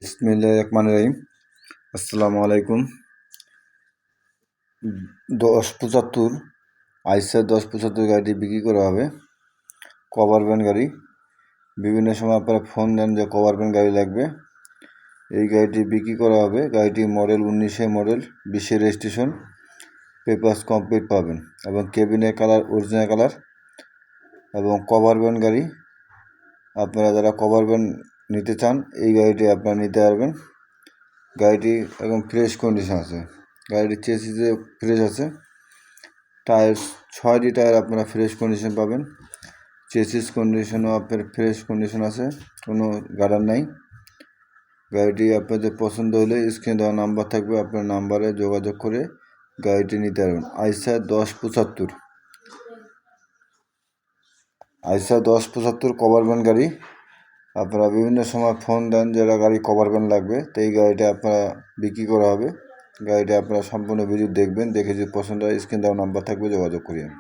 বিসমিল্লাহির রহমানির রহিম। আসসালামু আলাইকুম। 1075 আইসার 1075 গাড়িটি বিক্রি করা হবে। কভার ভ্যান গাড়ি। বিভিন্ন সময় আপনারা ফোন দেন যে কভার ভ্যান গাড়ি লাগবে, এই গাড়িটি বিক্রি করা হবে। গাড়িটি model 19 model, 20 registration, papers complete পাবেন এবং কেবিনের কালার অরিজিনাল কালার এবং কভার ভ্যান গাড়ি। আপনারা যারা কভার ভ্যান নিতে চান এই গাড়িটি আপনারা নিতে পারবেন। গাড়িটি একদম ফ্রেশ কন্ডিশন আছে। গাড়িটির চেসিসে ফ্রেশ আছে। টায়ার 6টি টায়ার আপনারা ফ্রেশ কন্ডিশন পাবেন। চেসিস কন্ডিশনও আপনার ফ্রেশ কন্ডিশন আছে, কোনো গার্ডার নাই। গাড়িটি আপনাদের পছন্দ হলে স্ক্রিনে দেওয়া নাম্বার থাকবে, আপনার নাম্বারে যোগাযোগ করে গাড়িটি নিতে পারবেন। আইসার 1075 কভার ভ্যান গাড়ি। আপনারা বিভিন্ন সময় ফোন দেন যারা গাড়ি কভার ভ্যান লাগবে, তো এই গাড়িটা আপনারা বিক্রি করা হবে। গাড়িটা আপনারা সম্পূর্ণ ভিডিও দেখবেন, দেখে যদি পছন্দ হয় স্ক্রিনে দেওয়া নাম্বার থাকবে, যোগাযোগ করিয়েন।